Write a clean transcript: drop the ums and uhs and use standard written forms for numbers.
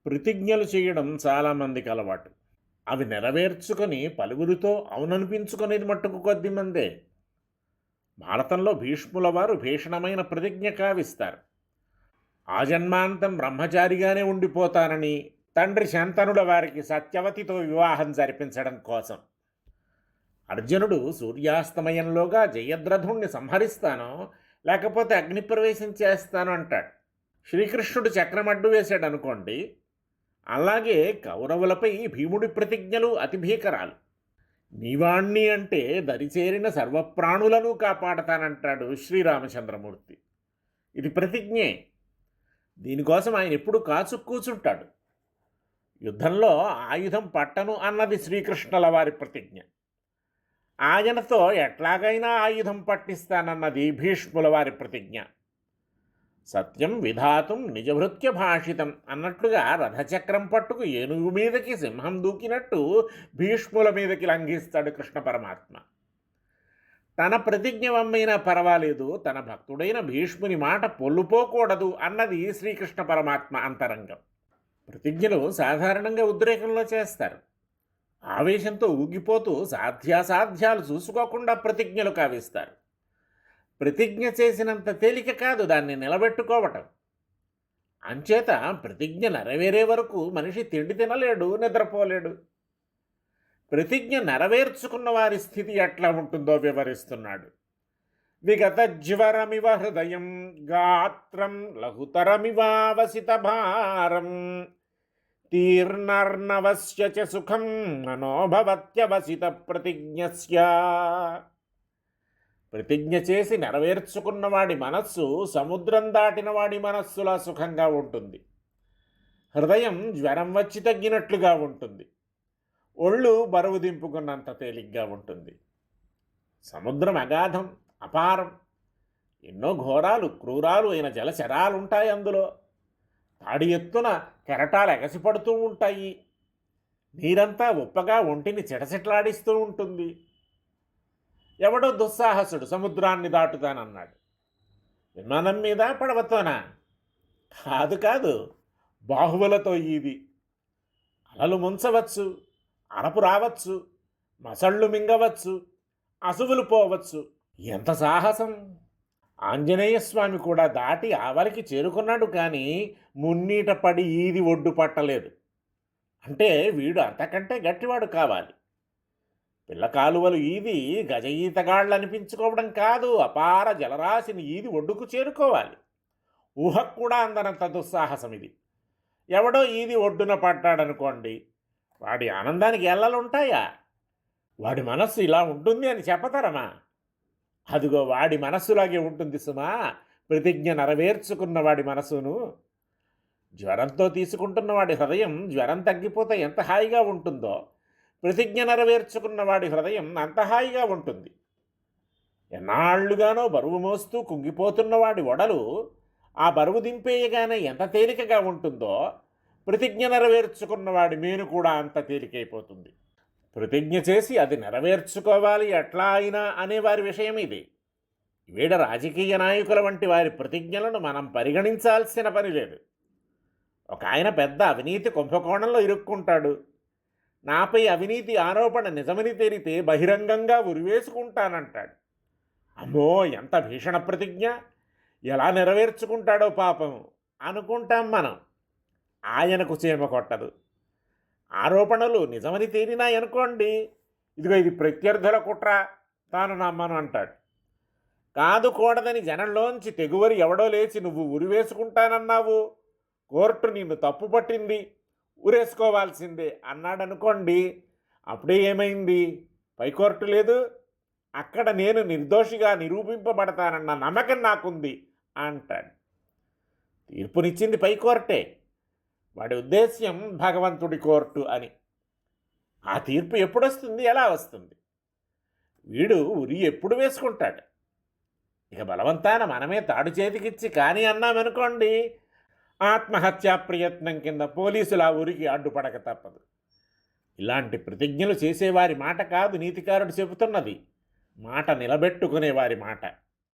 ప్రతిజ్ఞలు చేయడం చాలామందికి అలవాటు. అవి నెరవేర్చుకొని పలువురితో అవుననిపించుకునేది మట్టుకు కొద్దిమందే. భారతంలో భీష్ముల వారు భీషణమైన ప్రతిజ్ఞ కావిస్తారు. ఆజన్మాంతం బ్రహ్మచారిగానే ఉండిపోతానని తండ్రి శంతనుల వారికి సత్యవతితో వివాహం జరిపించడం కోసం. అర్జునుడు సూర్యాస్తమయంలోగా జయద్రథుణ్ణి సంహరిస్తానో లేకపోతే అగ్నిప్రవేశం చేస్తాను అంటాడు. శ్రీకృష్ణుడు చక్రమడ్డు వేశాడు అనుకోండి. అలాగే కౌరవులపై భీముడి ప్రతిజ్ఞలు అతి భీకరాలు. నీవాణ్ణి అంటే దరిచేరిన సర్వప్రాణులను కాపాడతానంటాడు శ్రీరామచంద్రమూర్తి. ఇది ప్రతిజ్ఞే. దీనికోసం ఆయన ఎప్పుడు కాచు కూచుంటాడు. యుద్ధంలో ఆయుధం పట్టను అన్నది శ్రీకృష్ణుల వారి ప్రతిజ్ఞ. ఆయనతో ఎట్లాగైనా ఆయుధం పట్టిస్తానన్నది భీష్ముల వారి ప్రతిజ్ఞ. సత్యం విధాతుం నిజభృత్య భాషితం అన్నట్లుగా రథచక్రం పట్టుకు ఏనుగు మీదకి సింహం దూకినట్టు భీష్ముల మీదకి లంఘిస్తాడు కృష్ణ పరమాత్మ. తన ప్రతిజ్ఞ వమ్మైనా పర్వాలేదు, తన భక్తుడైన భీష్ముని మాట పొల్లుపోకూడదు అన్నది శ్రీకృష్ణ పరమాత్మ అంతరంగం. ప్రతిజ్ఞలు సాధారణంగా ఉద్రేకంలో చేస్తారు. ఆవేశంతో ఊగిపోతూ సాధ్యాసాధ్యాలు చూసుకోకుండా ప్రతిజ్ఞలు కావిస్తారు. ప్రతిజ్ఞ చేసినంత తేలిక కాదు దాన్ని నిలబెట్టుకోవటం. అంచేత ప్రతిజ్ఞ నెరవేరే వరకు మనిషి తిండి తినలేడు, నిద్రపోలేడు. ప్రతిజ్ఞ నెరవేర్చుకున్న వారి స్థితి ఎట్లా ఉంటుందో వివరిస్తున్నాడు. విగత జ్వరమివ హృదయం గాత్రం లఘుతరమివావసిత భారం తీర్ణర్ణవస్య చ సుఖం మనోభవత్యవసిత ప్రతిజ్ఞస్య. ప్రతిజ్ఞ చేసి నెరవేర్చుకున్నవాడి మనస్సు సముద్రం దాటిన వాడి మనస్సులా సుఖంగా ఉంటుంది. హృదయం జ్వరం వచ్చి తగ్గినట్లుగా ఉంటుంది. ఒళ్ళు బరువు దింపుకున్నంత తేలిగ్గా ఉంటుంది. సముద్రం అగాధం, అపారం. ఎన్నో ఘోరాలు, క్రూరాలు అయిన జలచరాలుంటాయి అందులో. తాడి ఎత్తున కెరటాలు ఎగసిపడుతూ ఉంటాయి. నీరంతా ఉప్పగా ఒంటిని చిటచిట్లాడిస్తూ ఉంటుంది. ఎవడో దుస్సాహసుడు సముద్రాన్ని దాటుతానన్నాడు. విమానం మీద, పడవతోనా? కాదు కాదు, బాహువులతో. ఇది అలలు ముంచవచ్చు, అరపు రావచ్చు, మసళ్ళు మింగవచ్చు, అసువులు పోవచ్చు. ఎంత సాహసం! ఆంజనేయ స్వామి కూడా దాటి ఆవలికి చేరుకున్నాడు, కానీ మున్నీట పడి ఈది ఒడ్డు పట్టలేదు. అంటే వీడు అంతకంటే గట్టివాడు కావాలి. పిల్ల కాలువలు ఈది గజ ఈతగాళ్ళు అనిపించుకోవడం కాదు, అపార జలరాశిని ఈది ఒడ్డుకు చేరుకోవాలి. ఊహకు కూడా అందనంత దుస్సాహసం ఇది. ఎవడో ఈది ఒడ్డున పడ్డాడనుకోండి, వాడి ఆనందానికి ఎల్లలుంటాయా? వాడి మనస్సు ఇలా ఉంటుంది అని చెప్పతరమా? అదిగో వాడి మనస్సులాగే ఉంటుంది సుమా ప్రతిజ్ఞ నెరవేర్చుకున్న వాడి మనసును. జ్వరంతో తీసుకుంటున్న వాడి హృదయం జ్వరం తగ్గిపోతే ఎంత హాయిగా ఉంటుందో, ప్రతిజ్ఞ నెరవేర్చుకున్న వాడి హృదయం అంత హాయిగా ఉంటుంది. ఎన్నాళ్లుగానో బరువు మోస్తూ కుంగిపోతున్న వాడి ఒడలు ఆ బరువు దింపేయగానే ఎంత తేలికగా ఉంటుందో, ప్రతిజ్ఞ నెరవేర్చుకున్న వాడి మేను కూడా అంత తేలికైపోతుంది. ప్రతిజ్ఞ చేసి అది నెరవేర్చుకోవాలి ఎట్లా అయినా అనేవారి విషయం ఇది. వీడ రాజకీయ నాయకుల వంటి వారి ప్రతిజ్ఞలను మనం పరిగణించాల్సిన పని లేదు. ఒక ఆయన పెద్ద అవినీతి కుంభకోణంలో ఇరుక్కుంటాడు. నాపై అవినీతి ఆరోపణ నిజమని తేలితే బహిరంగంగా ఉరివేసుకుంటానంటాడు. అమ్మో, ఎంత భీషణ ప్రతిజ్ఞ! ఎలా నెరవేర్చుకుంటాడో పాపం అనుకుంటాం మనం. ఆయనకు చీమ కొట్టదు. ఆరోపణలు నిజమని తేలినాయనుకోండి, ఇదిగో ఇది ప్రత్యర్థుల కుట్ర, తాను నమ్మను అంటాడు. కాదు కూడదని జనంలోంచి తెగువరి ఎవడో లేచి నువ్వు ఉరివేసుకుంటానన్నావు, కోర్టు నిన్ను తప్పు పట్టింది, ఉరేసుకోవాల్సిందే అన్నాడనుకోండి, అప్పుడే ఏమైంది? పైకోర్టు లేదు, అక్కడ నేను నిర్దోషిగా నిరూపింపబడతానన్న నమ్మకం నాకుంది అంటాడు. తీర్పునిచ్చింది పైకోర్టే. వాడి ఉద్దేశ్యం భగవంతుడి కోర్టు అని. ఆ తీర్పు ఎప్పుడొస్తుంది, ఎలా వస్తుంది? వీడు ఉరి ఎప్పుడు వేసుకుంటాడు? ఇక బలవంతాన మనమే తాడు చేతికిచ్చి కానీ అన్నామనుకోండి, ఆత్మహత్యా ప్రయత్నం కింద పోలీసులు ఆ ఊరికి అడ్డుపడక తప్పదు. ఇలాంటి ప్రతిజ్ఞలు చేసేవారి మాట కాదు నీతికారుడు చెబుతున్నది, మాట నిలబెట్టుకునేవారి మాట.